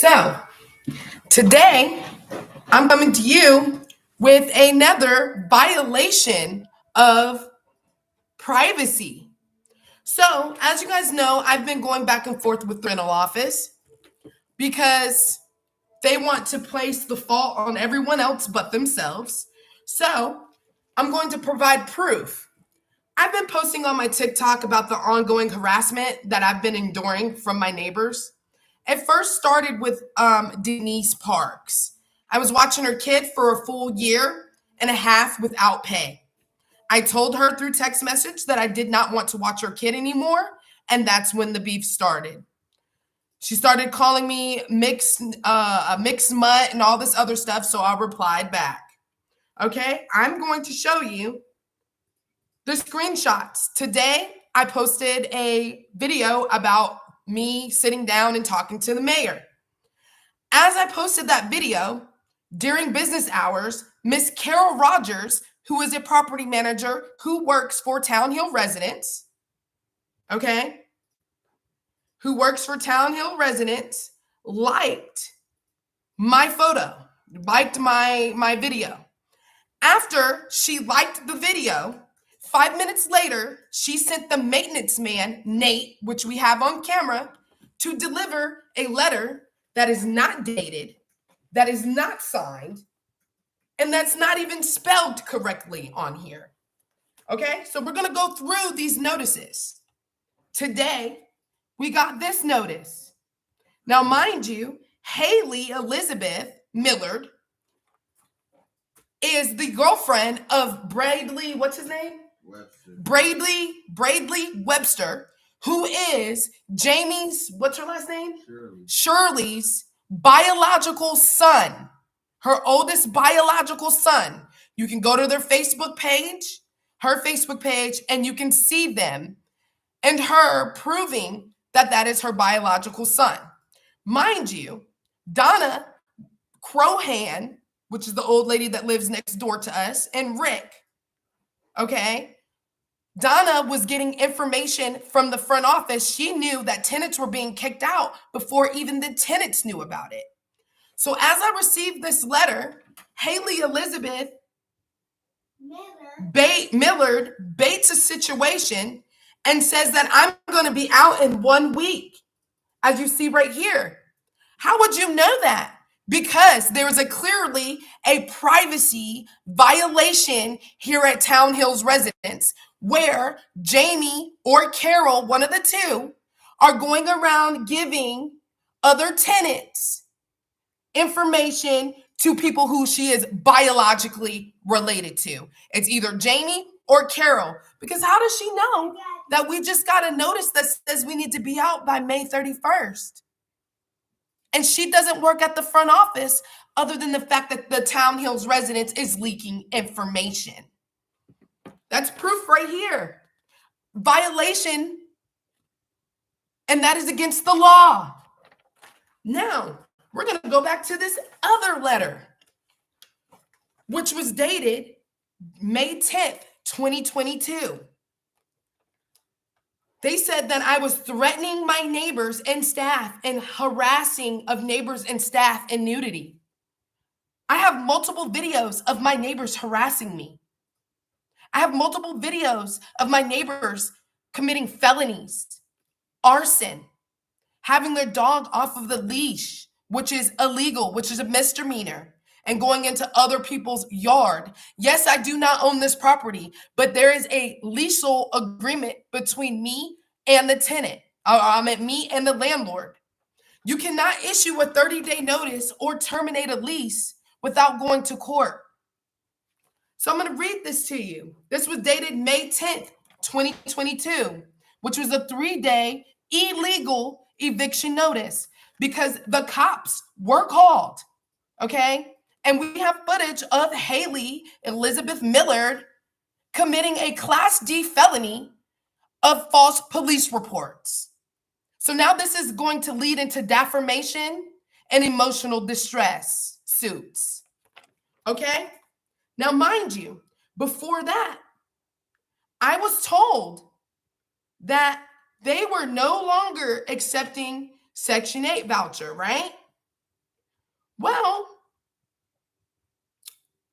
So, today I'm coming to you with another violation of privacy. So, as you guys know, I've been going back and forth with the rental office because they want to place the fault on everyone else but themselves. So, I'm going to provide proof. I've been posting on my TikTok about the ongoing harassment that I've been enduring from my neighbors. It first started with Denise Parks. I was watching her kid for a full year and a half without pay. I told her through text message that I did not want to watch her kid anymore, and that's when the beef started. She started calling me mixed mutt and all this other stuff, so I replied back. Okay, I'm going to show you the screenshots. Today, I posted a video about me sitting down and talking to the mayor. As I posted that video, during business hours, Miss Carol Rogers, who is a property manager who works for Town Hill residents, okay, who works for Town Hill residents, liked my photo, liked my video. After she liked the video, 5 minutes later, she sent the maintenance man, Nate, which we have on camera, to deliver a letter that is not dated, that is not signed, and that's not even spelled correctly on here. Okay, so we're gonna go through these notices. Today, we got this notice. Now, mind you, Haley Elizabeth Millard is the girlfriend of Bradley, what's his name? Webster. Bradley Webster, who is Jamie's, what's her last name? Shirley's biological son, her oldest biological son. You can go to their Facebook page, her Facebook page, and you can see them and her proving that that is her biological son. Mind you, Donna Crohan, which is the old lady that lives next door to us, and Rick, okay? Donna was getting information from the front office. She knew that tenants were being kicked out before even the tenants knew about it. So as I received this letter, Haley Elizabeth Millard baits a situation and says that I'm going to be out in 1 week, as you see right here. How would you know that? Because there is clearly a privacy violation here at Town Hills residence where Jamie or Carol, one of the two, are going around giving other tenants information to people who she is biologically related to. It's either Jamie or Carol. Because how does she know that we just got a notice that says we need to be out by May 31st? And she doesn't work at the front office other than the fact that the Town Hills residence is leaking information. That's proof right here. Violation, and that is against the law. Now, we're going to go back to this other letter, which was dated May 10th, 2022. They said that I was threatening my neighbors and staff and harassing of neighbors and staff in nudity. I have multiple videos of my neighbors harassing me. I have multiple videos of my neighbors committing felonies, arson, having their dog off of the leash, which is illegal, which is a misdemeanor, and going into other people's yard. Yes, I do not own this property, but there is a leasehold agreement between me and the tenant. Me and the landlord. You cannot issue a 30-day notice or terminate a lease without going to court. So I'm going to read this to you. This was dated May 10th, 2022, which was a 3-day illegal eviction notice because the cops were called, okay? And we have footage of Haley Elizabeth Millard committing a Class D felony of false police reports. So now this is going to lead into defamation and emotional distress suits, okay? Now, mind you, before that, I was told that they were no longer accepting Section 8 voucher, right? Well,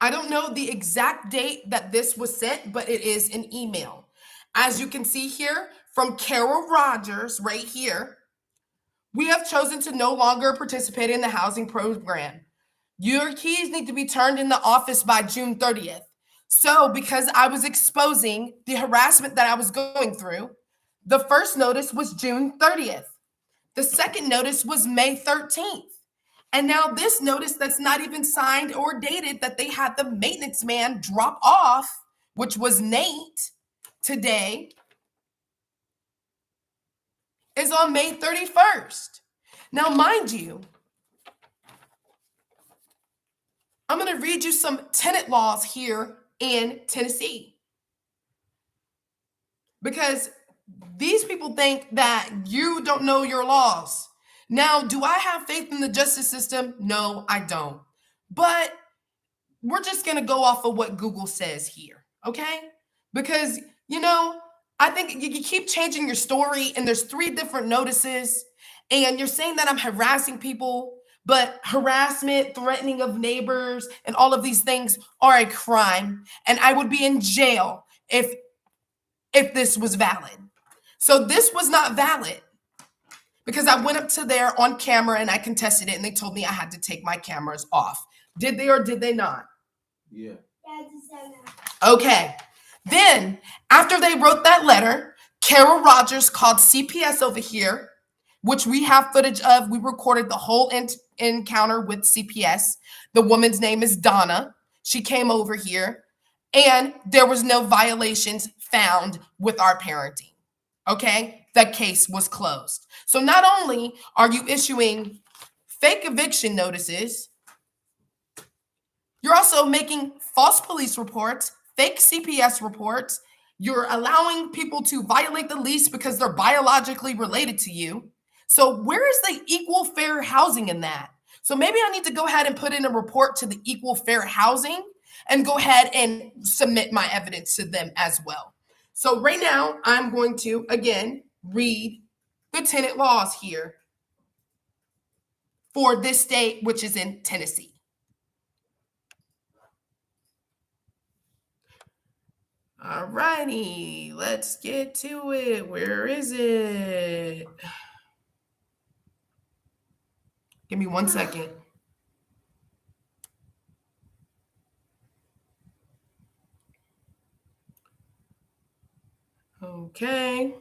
I don't know the exact date that this was sent, but it is an email. As you can see here from Carol Rogers right here, we have chosen to no longer participate in the housing program. Your keys need to be turned in the office by June 30th. So, because I was exposing the harassment that I was going through, the first notice was June 30th. The second notice was May 13th. And now this notice that's not even signed or dated that they had the maintenance man drop off, which was Nate today, is on May 31st. Now, mind you, I'm going to read you some tenant laws here in Tennessee. Because these people think that you don't know your laws. Now, do I have faith in the justice system? No, I don't. But we're just going to go off of what Google says here, okay? Because, I think you keep changing your story and there's 3 different notices and you're saying that I'm harassing people, but harassment, threatening of neighbors, and all of these things are a crime. And I would be in jail if this was valid. So this was not valid because I went up to there on camera and I contested it and they told me I had to take my cameras off. Did they or did they not? Yeah. Okay. Then, after they wrote that letter, Carol Rogers called CPS over here, which we have footage of. We recorded the whole encounter with CPS. The woman's name is Donna. She came over here, and there was no violations found with our parenting. Okay? The case was closed. So not only are you issuing fake eviction notices, you're also making false police reports, fake CPS reports. You're allowing people to violate the lease because they're biologically related to you. So where is the equal fair housing in that? So maybe I need to go ahead and put in a report to the equal fair housing and go ahead and submit my evidence to them as well. So right now, I'm going to, again, read the tenant laws here for this state, which is in Tennessee. All righty, let's get to it. Where is it? Give me 1 second. Okay.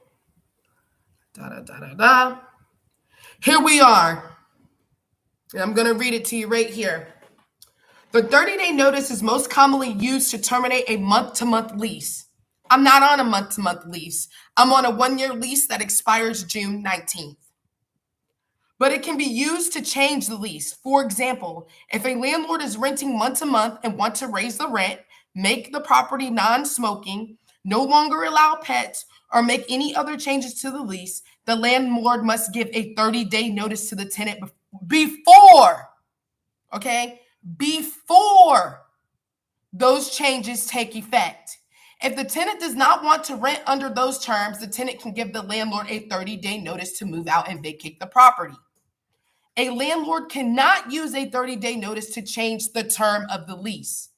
Here we are. And I'm going to read it to you right here. The 30-day notice is most commonly used to terminate a month-to-month lease. I'm not on a month-to-month lease. I'm on a 1-year lease that expires June 19th. But it can be used to change the lease. For example, if a landlord is renting month to month and wants to raise the rent, make the property non-smoking, no longer allow pets, or make any other changes to the lease, the landlord must give a 30-day notice to the tenant before those changes take effect. If the tenant does not want to rent under those terms, the tenant can give the landlord a 30-day notice to move out and vacate the property. A landlord cannot use a 30-day notice to change the term of the lease.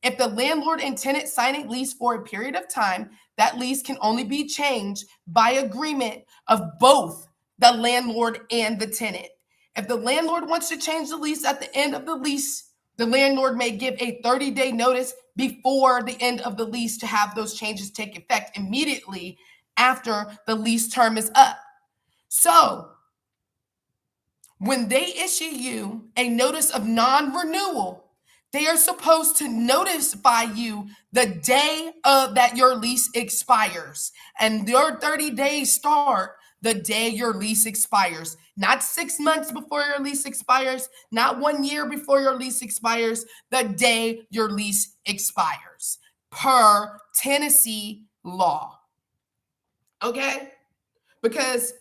If the landlord and tenant sign a lease for a period of time, that lease can only be changed by agreement of both the landlord and the tenant. If the landlord wants to change the lease at the end of the lease, the landlord may give a 30-day notice before the end of the lease to have those changes take effect immediately after the lease term is up. So, when they issue you a notice of non-renewal, they are supposed to notify you the day that your lease expires. And your 30 days start the day your lease expires. Not 6 months before your lease expires, not 1 year before your lease expires, the day your lease expires, per Tennessee law. Okay? Because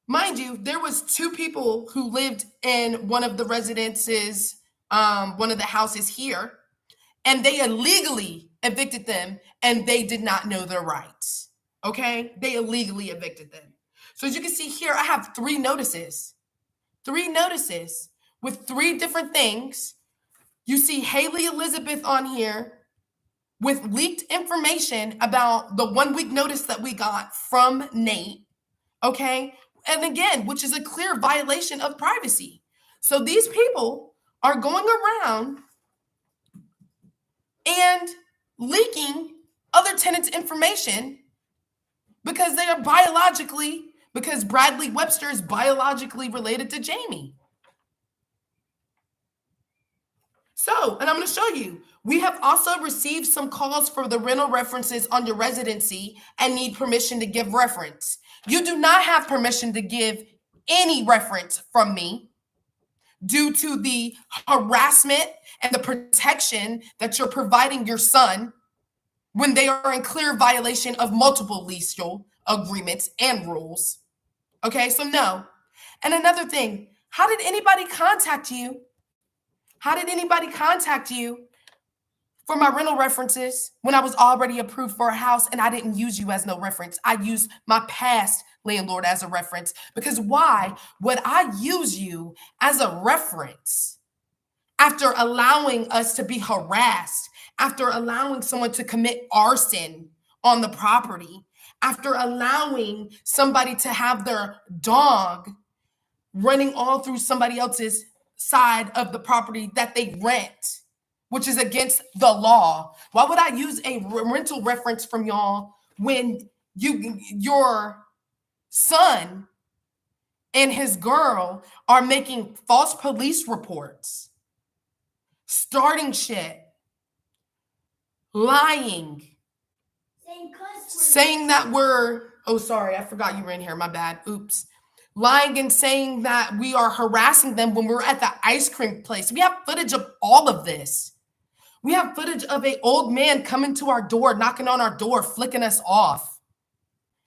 mind you, there was 2 people who lived in one of the residences, one of the houses here, and they illegally evicted them, and they did not know their rights. Okay? They illegally evicted them. So as you can see here, I have 3 notices. 3 notices with 3 different things. You see Haley Elizabeth on here with leaked information about the 1-week notice that we got from Nate, okay? And again, which is a clear violation of privacy. So these people are going around and leaking other tenants' information because they are because Bradley Webster is biologically related to Jamie. So, and I'm going to show you, we have also received some calls for the rental references on your residency and need permission to give reference. You do not have permission to give any reference from me due to the harassment and the protection that you're providing your son when they are in clear violation of multiple leasehold agreements and rules. Okay, so no. And another thing, how did anybody contact you? How did anybody contact you for my rental references when I was already approved for a house and I didn't use you as no reference? I used my past landlord as a reference, because why would I use you as a reference after allowing us to be harassed, after allowing someone to commit arson on the property, after allowing somebody to have their dog running all through somebody else's side of the property that they rent, which is against the law? Why would I use a rental reference from y'all when your son and his girl are making false police reports, starting shit, lying, saying that oh, sorry, I forgot you were in here, my bad, oops. Lying and saying that we are harassing them when we're at the ice cream place. We have footage of all of this. We have footage of an old man coming to our door, knocking on our door, flicking us off,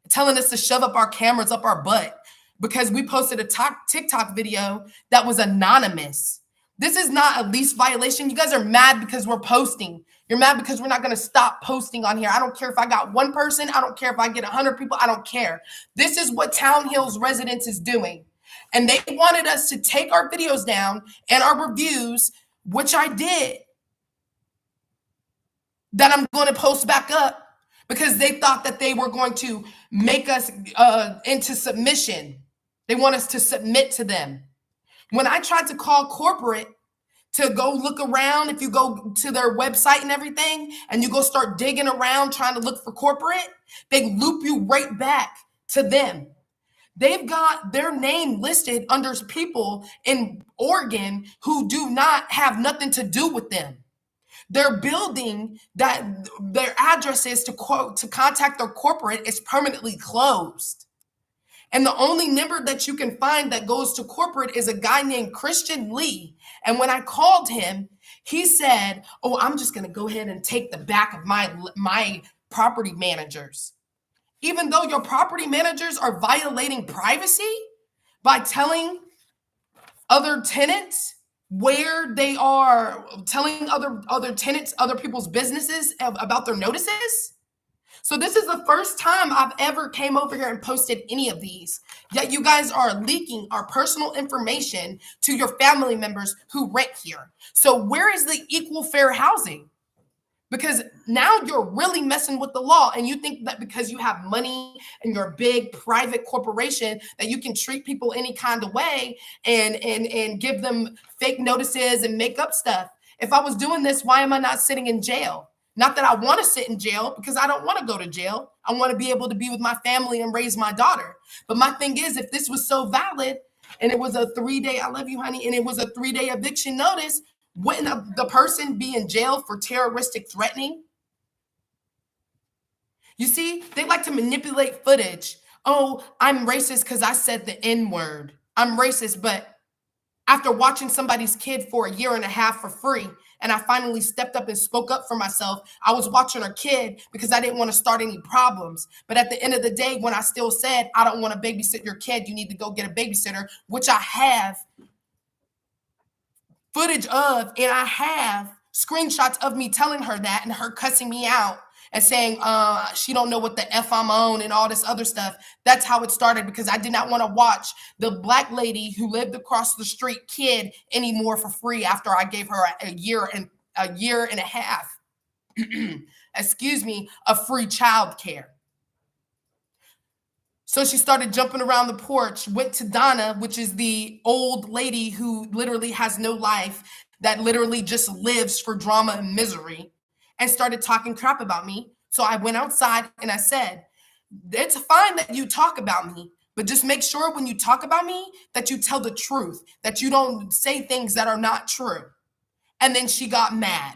telling us to shove up our cameras up our butt because we posted a TikTok video that was anonymous. This is not a lease violation. You guys are mad because we're posting. You're mad because we're not going to stop posting on here. I don't care if I got 1 person. I don't care if I get 100 people. I don't care. This is what Townhills Residence is doing. And they wanted us to take our videos down and our reviews, which I did, that I'm going to post back up because they thought that they were going to make us into submission. They want us to submit to them. When I tried to call corporate to go look around, if you go to their website and everything, and you go start digging around trying to look for corporate, they loop you right back to them. They've got their name listed under people in Oregon who do not have nothing to do with them. Their building that their address is to contact their corporate is permanently closed. And the only number that you can find that goes to corporate is a guy named Christian Lee. And when I called him, he said, oh, I'm just going to go ahead and take the back of my property managers. Even though your property managers are violating privacy by telling other tenants where they are, telling other tenants, other people's businesses about their notices. So this is the first time I've ever came over here and posted any of these. Yet you guys are leaking our personal information to your family members who rent here. So where is the equal fair housing? Because now you're really messing with the law, and you think that because you have money and you're a big private corporation that you can treat people any kind of way and give them fake notices and make up stuff. If I was doing this, why am I not sitting in jail? Not that I want to sit in jail, because I don't want to go to jail. I want to be able to be with my family and raise my daughter. But my thing is, if this was so valid and it was a 3-day, I love you, honey, and it was a 3-day eviction notice, wouldn't the person be in jail for terroristic threatening? You see, they like to manipulate footage. Oh, I'm racist because I said the N-word. I'm racist, but after watching somebody's kid for 1.5 years for free, and I finally stepped up and spoke up for myself, I was watching her kid because I didn't want to start any problems. But at the end of the day, when I still said, I don't want to babysit your kid, you need to go get a babysitter, which I have footage of, and I have screenshots of me telling her that and her cussing me out and saying she don't know what the F I'm on and all this other stuff. That's how it started, because I did not want to watch the black lady who lived across the street kid anymore for free after I gave her a year and a half, excuse me, of free child care. So she started jumping around the porch, went to Donna, which is the old lady who literally has no life, that literally just lives for drama and misery, and started talking crap about me. So I went outside and I said, it's fine that you talk about me, but just make sure when you talk about me that you tell the truth, that you don't say things that are not true. And then she got mad.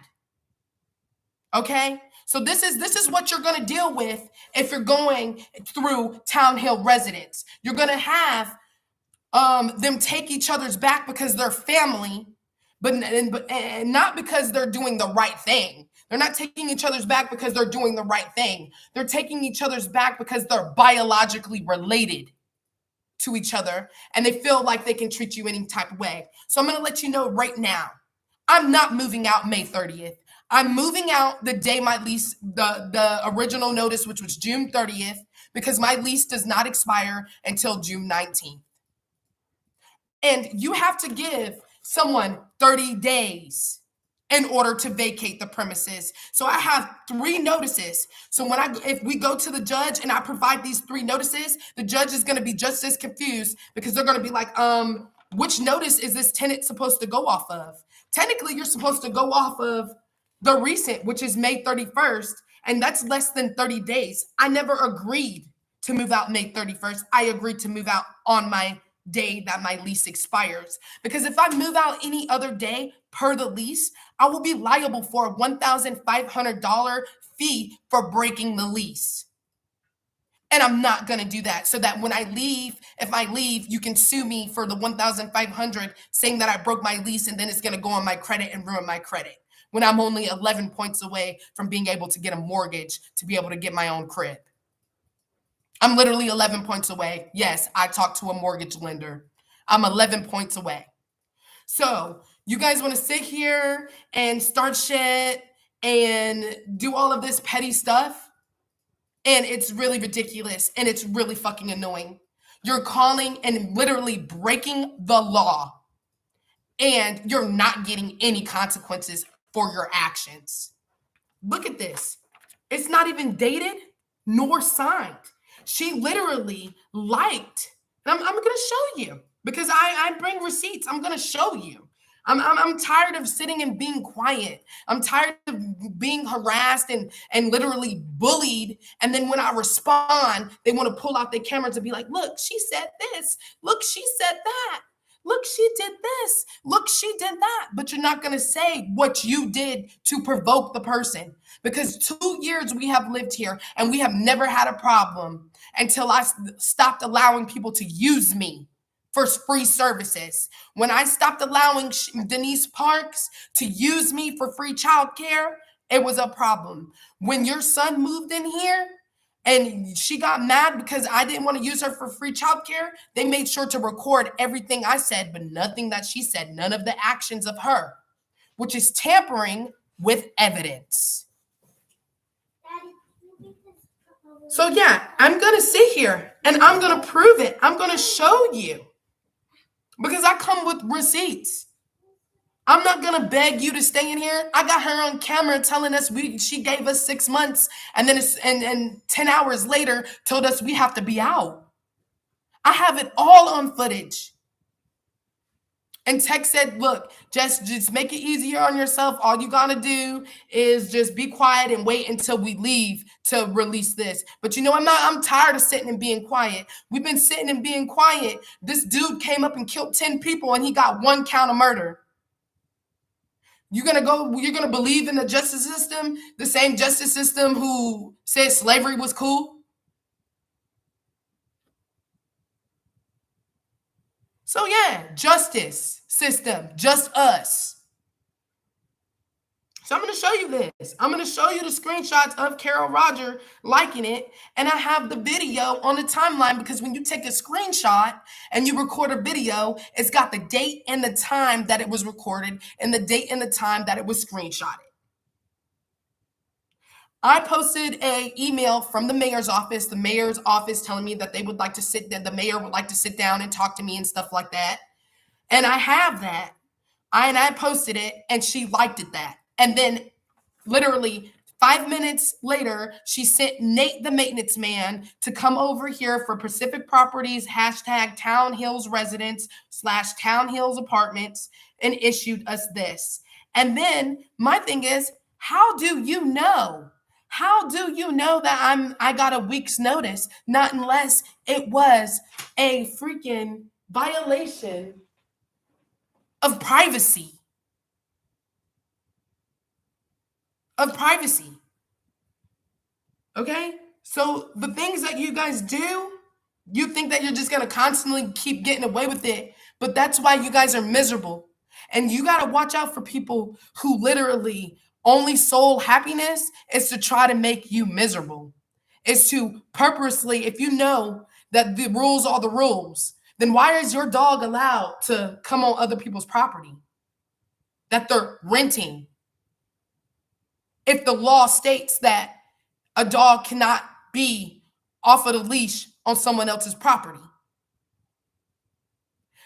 Okay? So this is what you're going to deal with if you're going through Town Hill residents. You're going to have them take each other's back because they're family, but not because they're doing the right thing. They're not taking each other's back because they're doing the right thing. They're taking each other's back because they're biologically related to each other, and they feel like they can treat you any type of way. So I'm going to let you know right now, I'm not moving out May 30th. I'm moving out the day my lease, the original notice, which was June 30th, because my lease does not expire until June 19th. And you have to give someone 30 days in order to vacate the premises. So I have 3 notices. So if we go to the judge and I provide these 3 notices, the judge is going to be just as confused, because they're going to be like, which notice is this tenant supposed to go off of? Technically, you're supposed to go off of the recent, which is May 31st, and that's less than 30 days. I never agreed to move out May 31st. I agreed to move out on my day that my lease expires. Because if I move out any other day per the lease, I will be liable for a $1,500 fee for breaking the lease. And I'm not going to do that, so that when I leave, if I leave, you can sue me for the $1,500, saying that I broke my lease, and then it's going to go on my credit and ruin my credit, when I'm only 11 points away from being able to get a mortgage to be able to get my own crib. I'm literally 11 points away. Yes, I talked to a mortgage lender. I'm 11 points away. So you guys want to sit here and start shit and do all of this petty stuff? And it's really ridiculous, and it's really fucking annoying. You're calling and literally breaking the law, and you're not getting any consequences for your actions. Look at this. It's not even dated nor signed. She literally liked, and I'm going to show you, because I bring receipts. I'm going to show you. I'm tired of sitting and being quiet. I'm tired of being harassed and literally bullied. And then when I respond, they want to pull out their cameras and be like, look, she said this. Look, she said that. Look, she did this. Look, she did that. But you're not going to say what you did to provoke the person. Because 2 years we have lived here and we have never had a problem until I stopped allowing people to use me for free services. When I stopped allowing Denise Parks to use me for free childcare, it was a problem. When your son moved in here and she got mad because I didn't want to use her for free childcare, they made sure to record everything I said, but nothing that she said, none of the actions of her, which is tampering with evidence. So yeah, I'm going to sit here and I'm going to prove it. I'm going to show you. Because I come with receipts. I'm not going to beg you to stay in here. I got her on camera telling us she gave us 6 months, and then and 10 hours later told us we have to be out. I have it all on footage. And Tech said, look, just make it easier on yourself. All you got to do is just be quiet and wait until we leave to release this. But you know, I'm tired of sitting and being quiet. We've been sitting and being quiet. This dude came up and killed 10 people and he got 1 count of murder. You're going to believe in the justice system, the same justice system who said slavery was cool? So yeah, justice system, just us. So I'm going to show you this. I'm going to show you the screenshots of Carol Roger liking it. And I have the video on the timeline, because when you take a screenshot and you record a video, it's got the date and the time that it was recorded and the date and the time that it was screenshotted. I posted a email from the mayor's office, telling me that they would like to the mayor would like to sit down and talk to me and stuff like that. And I have that. I posted it and she liked it that. And then literally 5 minutes later, she sent Nate the maintenance man to come over here for Pacific Properties hashtag townhills residents / townhills apartments and issued us this. And then my thing is, how do you know? How do you know that I got a week's notice? Not unless it was a freaking violation of privacy. Okay? So the things that you guys do, you think that you're just going to constantly keep getting away with it, but that's why you guys are miserable. And you got to watch out for people who literally only sole happiness is to try to make you miserable. Is to purposely, if you know that the rules are the rules, then why is your dog allowed to come on other people's property that they're renting? If the law states that a dog cannot be off of the leash on someone else's property.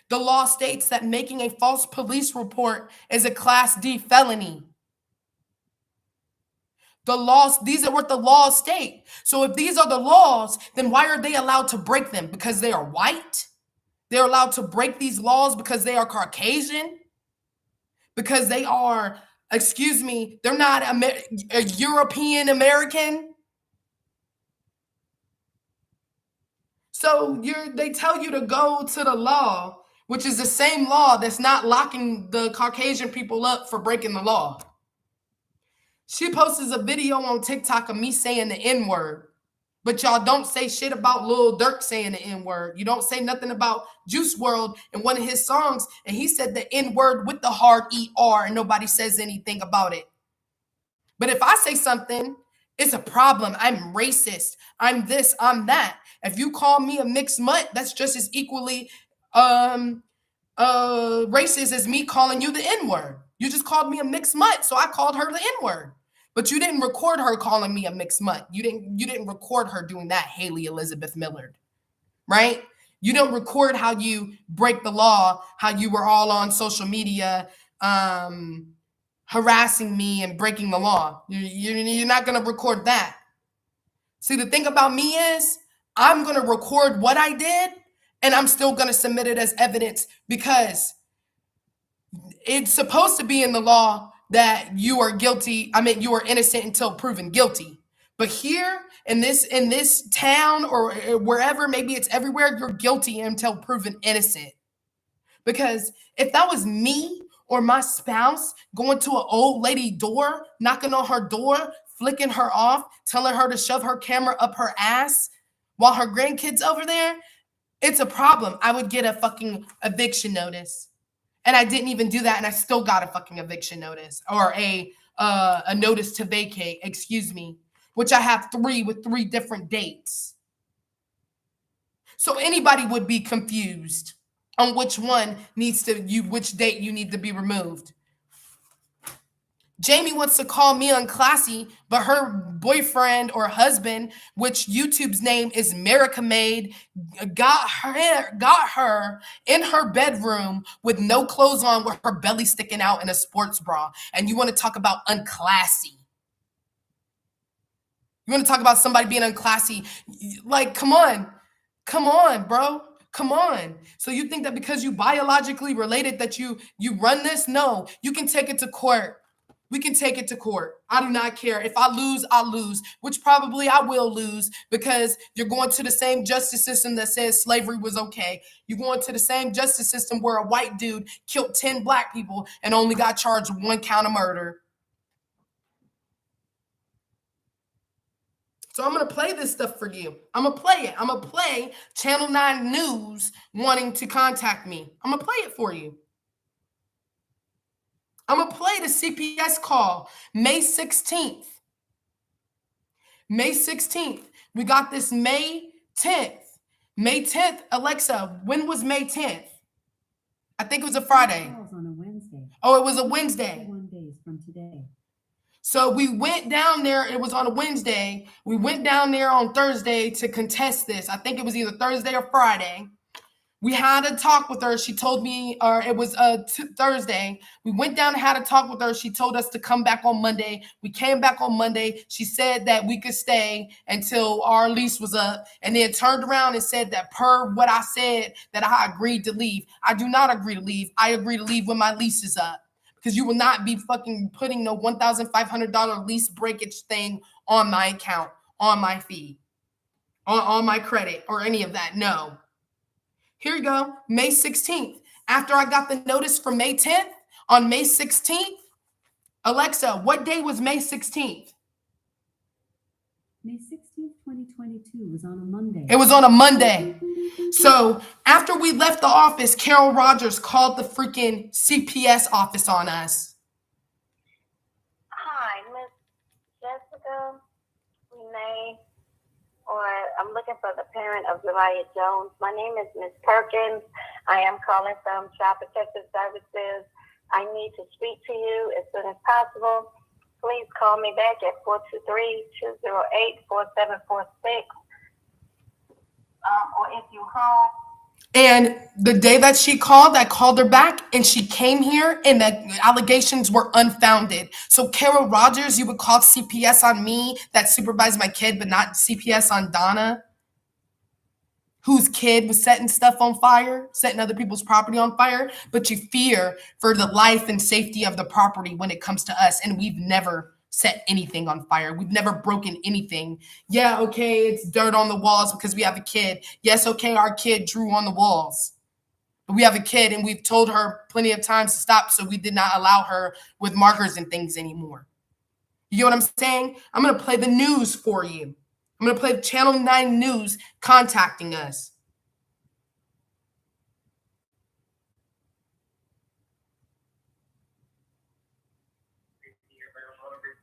The law states that making a false police report is a Class D felony. These are what the laws state. So if these are the laws, then why are they allowed to break them? Because they are white? They're allowed to break these laws because they are Caucasian? Because they are, they're not a European American? So they tell you to go to the law, which is the same law that's not locking the Caucasian people up for breaking the law. She posts a video on TikTok of me saying the N-word, but y'all don't say shit about Lil Durk saying the N-word. You don't say nothing about Juice WRLD in one of his songs, and he said the N-word with the hard ER, and nobody says anything about it. But if I say something, it's a problem. I'm racist. I'm this, I'm that. If you call me a mixed mutt, that's just as equally racist as me calling you the N-word. You just called me a mixed mutt, so I called her the N-word. But you didn't record her calling me a mixed mutt. You didn't record her doing that, Haley Elizabeth Millard, right? You don't record how you break the law, how you were all on social media harassing me and breaking the law. You're not going to record that. See, the thing about me is I'm going to record what I did and I'm still going to submit it as evidence because it's supposed to be in the law that you are guilty. I mean, you are innocent until proven guilty. But here in this town or wherever, maybe it's everywhere, you're guilty until proven innocent. Because if that was me or my spouse going to an old lady door, knocking on her door, flicking her off, telling her to shove her camera up her ass while her grandkids over there, it's a problem. I would get a fucking eviction notice. And I didn't even do that, and I still got a fucking eviction notice or a notice to vacate, which I have 3 with 3 different dates. So anybody would be confused on which date you need to be removed. Jamie wants to call me unclassy, but her boyfriend or husband, which YouTube's name is Merica Made, got her in her bedroom with no clothes on, with her belly sticking out in a sports bra. And you want to talk about unclassy? You want to talk about somebody being unclassy? Like, come on, bro. Come on. So you think that because you biologically related that you run this? No, you can take it to court. We can take it to court. I do not care. If I lose, I'll lose, which probably I will lose because you're going to the same justice system that says slavery was okay. You're going to the same justice system where a white dude killed 10 black people and only got charged with 1 count of murder. So I'm going to play this stuff for you. I'm going to play it. I'm going to play Channel 9 News wanting to contact me. I'm going to play it for you. I'm going to play the CPS call, May 16th. May 16th. We got this May 10th. May 10th, Alexa, when was May 10th? I think it was a Friday. On a Wednesday. Oh, it was a Wednesday. 1 days from today. So we went down there. It was on a Wednesday. We went down there on Thursday to contest this. I think it was either Thursday or Friday. We had a talk with her. She told me, or it was Thursday. We went down and had a talk with her. She told us to come back on Monday. We came back on Monday. She said that we could stay until our lease was up, and then turned around and said that per what I said, that I agreed to leave. I do not agree to leave. I agree to leave when my lease is up, because you will not be fucking putting no $1,500 lease breakage thing on my account, on my fee, on my credit, or any of that. No. Here you go, May 16th. After I got the notice for May 10th, on May 16th, Alexa, what day was May 16th? May 16th, 2022 was on a Monday. It was on a Monday. So after we left the office, Carol Rogers called the freaking CPS office on us. Hi, Miss Jessica Renee, or I'm looking for the parent of Zariah Jones. My name is Miss Perkins. I am calling from Child Protective Services. I need to speak to you as soon as possible. Please call me back at 423-208-4746. Or if you home. And the day that she called, I called her back, and she came here, and the allegations were unfounded. So Carol Rogers, you would call CPS on me that supervised my kid, but not CPS on Donna, whose kid was setting stuff on fire, setting other people's property on fire. But you fear for the life and safety of the property when it comes to us, and we've never set anything on fire. We've never broken anything. Yeah, okay, it's dirt on the walls because we have a kid. Yes, okay, our kid drew on the walls. But we have a kid, and we've told her plenty of times to stop, so we did not allow her with markers and things anymore. You know what I'm saying? I'm going to play the news for you. I'm going to play Channel 9 News contacting us.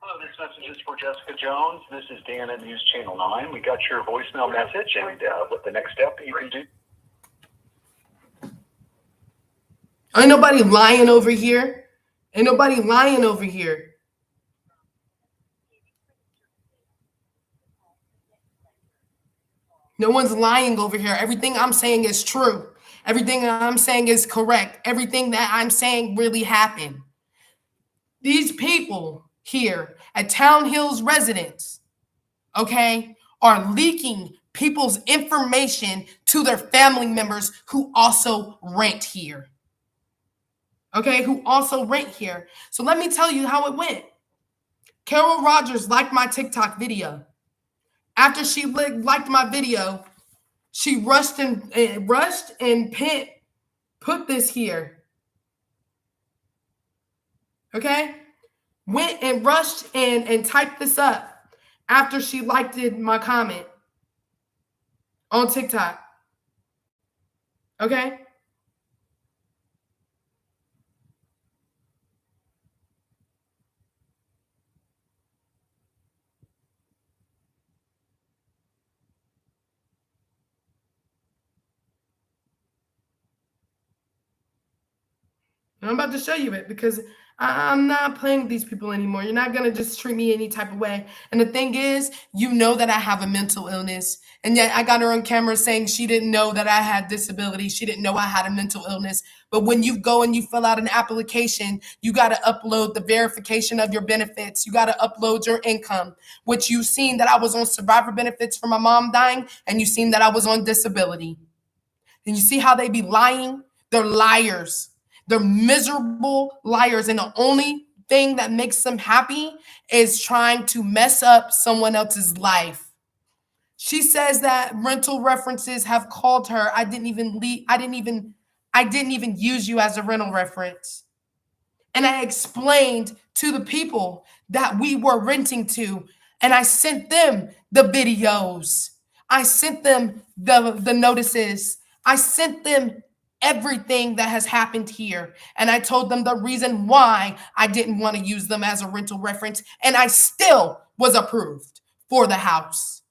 Hello, this message is for Jessica Jones. This is Dan at News Channel 9. We got your voicemail message and what the next step you can do. Ain't nobody lying over here. Ain't nobody lying over here. No one's lying over here. Everything I'm saying is true. Everything I'm saying is correct. Everything that I'm saying really happened. These people here at Townhills residents, okay, are leaking people's information to their family members who also rent here. Okay, who also rent here. So let me tell you how it went. Carol Rogers liked my TikTok video. After she liked my video, she rushed and put this here. Okay? Went and rushed and typed this up after she liked my comment on TikTok. Okay? I'm about to show you it because I'm not playing with these people anymore. You're not going to just treat me any type of way. And the thing is, you know that I have a mental illness. And yet I got her on camera saying she didn't know that I had disability. She didn't know I had a mental illness. But when you go and you fill out an application, you got to upload the verification of your benefits. You got to upload your income, which you've seen that I was on survivor benefits for my mom dying, and you've seen that I was on disability. And you see how they be lying? They're liars. They're miserable liars. And the only thing that makes them happy is trying to mess up someone else's life. She says that rental references have called her. I didn't even use you as a rental reference. And I explained to the people that we were renting to, and I sent them the videos. I sent them the notices. I sent them everything that has happened here. And I told them the reason why I didn't want to use them as a rental reference. And I still was approved for the house.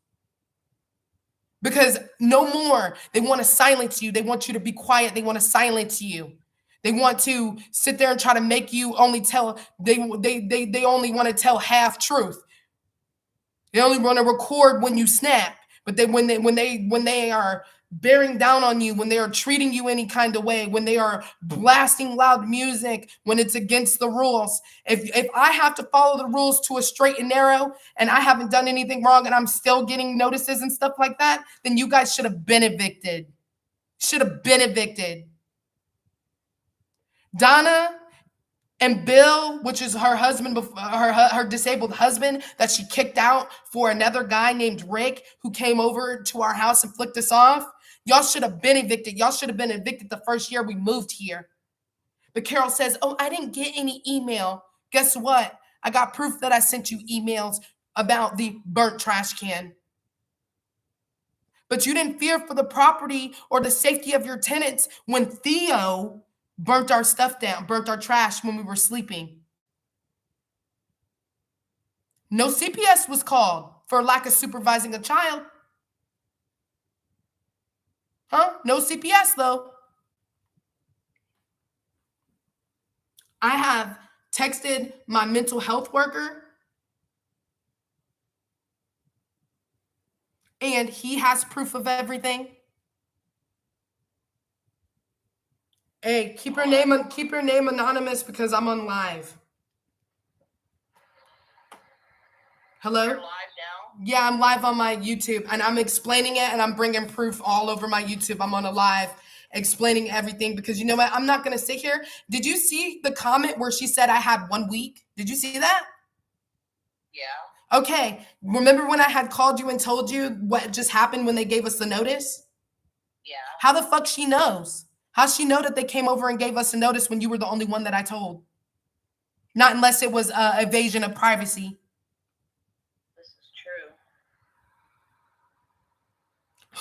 Because no more. They want to silence you. They want you to be quiet. They want to silence you. They want to sit there and try to make you only tell, they only want to tell half truth. They only want to record when you snap, but when they are bearing down on you, when they are treating you any kind of way, when they are blasting loud music, when it's against the rules. If I have to follow the rules to a straight and narrow, and I haven't done anything wrong, and I'm still getting notices and stuff like that, then you guys should have been evicted. Should have been evicted. Donna and Bill, which is her husband, her disabled husband that she kicked out for another guy named Rick who came over to our house and flicked us off. Y'all should have been evicted. Y'all should have been evicted the first year we moved here. But Carol says, oh, I didn't get any email. Guess what? I got proof that I sent you emails about the burnt trash can. But you didn't fear for the property or the safety of your tenants when Theo burnt our stuff down, burnt our trash when we were sleeping. No CPS was called for lack of supervising a child. Huh? No CPS though. I have texted my mental health worker and he has proof of everything. Hey, keep your name anonymous because I'm on live. Hello? You're live now? Yeah, I'm live on my YouTube and I'm explaining it and I'm bringing proof all over my YouTube. I'm on a live explaining everything because you know what? I'm not going to sit here. Did you see the comment where she said I had 1 week? Did you see that? Yeah. Okay. Remember when I had called you and told you what just happened when they gave us the notice? Yeah. How the fuck she knows? How's she know that they came over and gave us a notice when you were the only one that I told? Not unless it was evasion of privacy. This is true.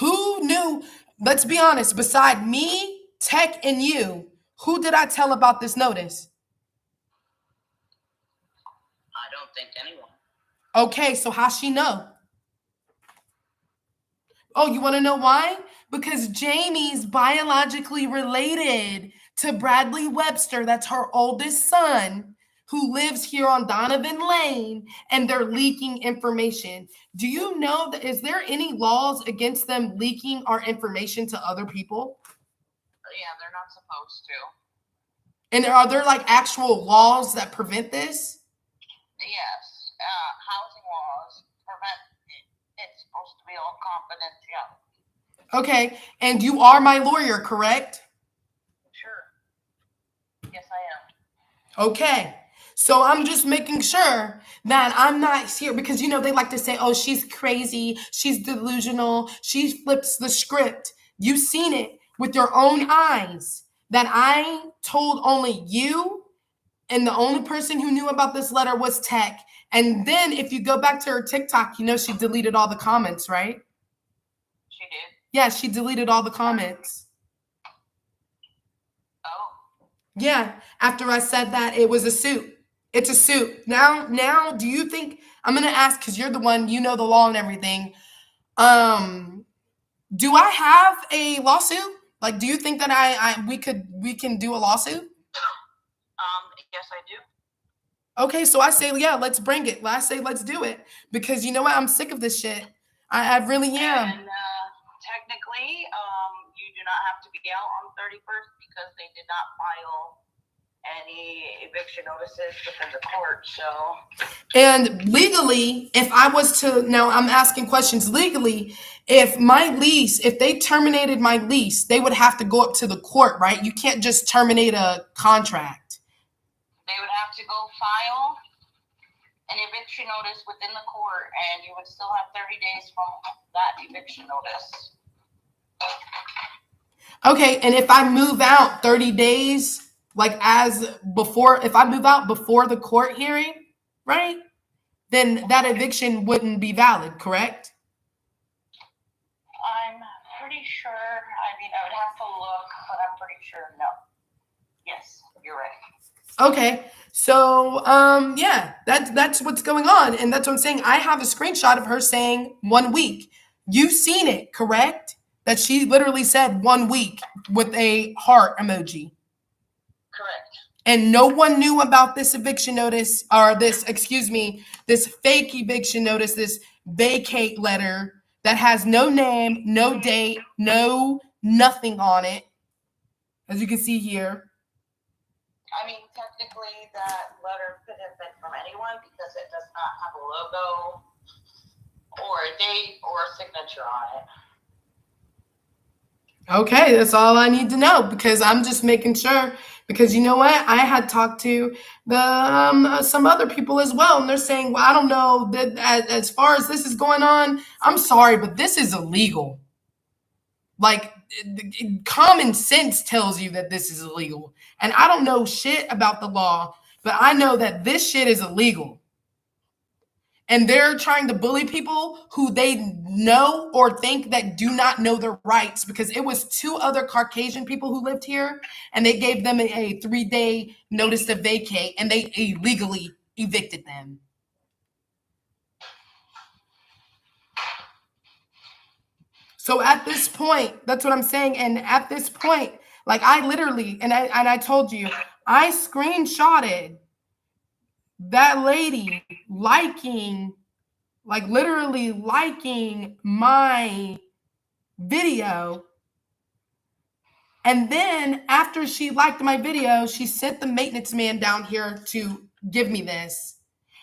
Who knew? Let's be honest. Beside me, Tech, and you, who did I tell about this notice? I don't think anyone. Okay, so how's she know? Oh, you want to know why? Because Jamie's biologically related to Bradley Webster. That's her oldest son who lives here on Donovan Lane, and they're leaking information. Do you know that, is there any laws against them leaking our information to other people? Yeah, they're not supposed to. And are there like actual laws that prevent this? Yes. Housing laws prevent it. It's supposed to be all confidential. Okay, and you are my lawyer, correct? Sure. Yes, I am. Okay, so I'm just making sure that I'm not here because, you know, they like to say, oh, she's crazy, she's delusional, she flips the script. You've seen it with your own eyes that I told only you, and the only person who knew about this letter was Tech. And then if you go back to her TikTok, you know she deleted all the comments, right? She did? Yeah, she deleted all the comments. Oh. Yeah, after I said that it was a suit. It's a suit. Now, do you think, I'm going to ask because you're the one, you know the law and everything. Do I have a lawsuit? Like, do you think that we can do a lawsuit? Yes, I do. Okay, so I say, yeah, let's bring it. I say, let's do it. Because you know what? I'm sick of this shit. I really am. And technically, you do not have to be out on 31st because they did not file any eviction notices within the court. So, And legally, if I was to, now I'm asking questions legally, if they terminated my lease, they would have to go up to the court, right? You can't just terminate a contract. they would have to go file an eviction notice within the court, and you would still have 30 days from that eviction notice. Okay, and if I move out 30 days, like if I move out before the court hearing, right? Then that eviction wouldn't be valid, correct? I'm pretty sure, I mean, I would have to look, but I'm pretty sure no. Yes, you're right. Okay, so yeah, that's what's going on, and that's what I'm saying. I have a screenshot of her saying 1 week. You've seen it, correct? That she literally said 1 week with a heart emoji. And no one knew about this eviction notice, or this fake eviction notice, this vacate letter that has no name, no date, no nothing on it, as you can see here. I mean, technically, that letter could have been from anyone because it does not have a logo or a date or a signature on it. Okay, that's all I need to know, because I'm just making sure, because you know what? I had talked to the some other people as well, and they're saying, well, I don't know that as far as this is going on, I'm sorry, but this is illegal. Like, common sense tells you that this is illegal. And I don't know shit about the law, but I know that this shit is illegal. And they're trying to bully people who they know or think that do not know their rights, because it was 2 other Caucasian people who lived here, and they gave them a 3-day notice to vacate, and they illegally evicted them. So at this point, that's what I'm saying. And at this point, like, I literally, and I told you, I screenshotted that lady literally liking my video. And then after she liked my video, she sent the maintenance man down here to give me this.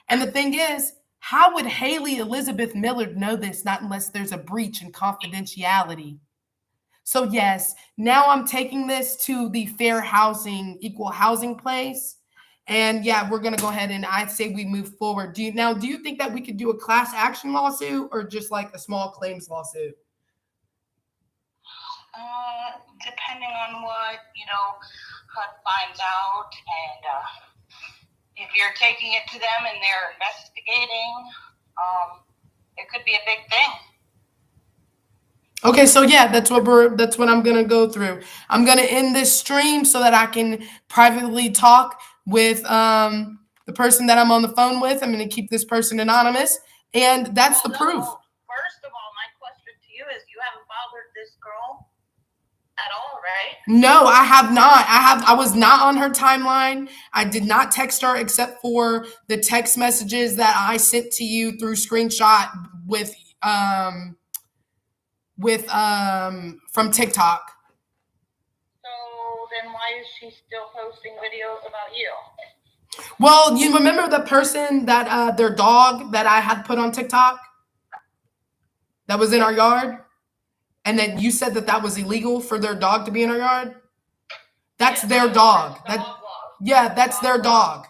And the thing is, how would Haley Elizabeth Millard know this, not unless there's a breach in confidentiality? So yes, now I'm taking this to the fair housing, equal housing place. And yeah, we're going to go ahead and I say we move forward. Do you think that we could do a class action lawsuit or just like a small claims lawsuit? Depending on what, HUD finds out, and if you're taking it to them and they're investigating, it could be a big thing. Okay, so yeah, that's what I'm gonna go through. I'm gonna end this stream so that I can privately talk with the person that I'm on the phone with. I'm gonna keep this person anonymous, and that's the proof. First of all, my question to you is: you haven't bothered this girl at all, right? No, I have not. I was not on her timeline. I did not text her except for the text messages that I sent to you through screenshot from TikTok. So then why is she still posting videos about you? Well, you remember the person that their dog that I had put on TikTok that was in our yard? And then you said that was illegal for their dog to be in our yard? That's their dog. That's their dog.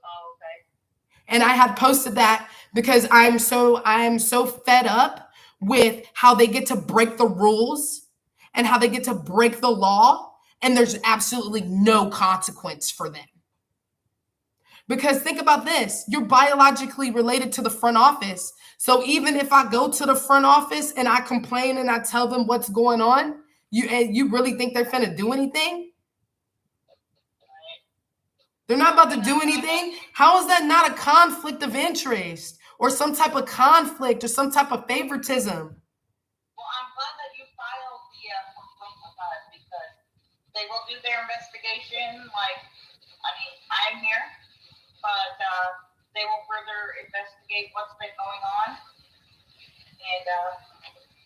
Oh, okay. And I had posted that because I am so fed up with how they get to break the rules and how they get to break the law, and there's absolutely no consequence for them. Because think about this, you're biologically related to the front office. So even if I go to the front office and I complain and I tell them what's going on, you really think they're finna do anything? They're not about to do anything. How is that not a conflict of interest or some type of conflict or some type of favoritism? Well, I'm glad that you filed the complaint with us, because they will do their investigation. I'm here, but they will further investigate what's been going on, and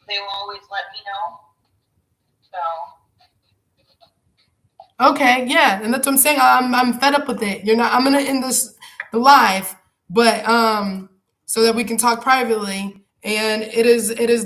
they will always let me know. So. Okay, yeah, and that's what I'm saying. I'm fed up with it. I'm gonna end the live, but so that we can talk privately. And it is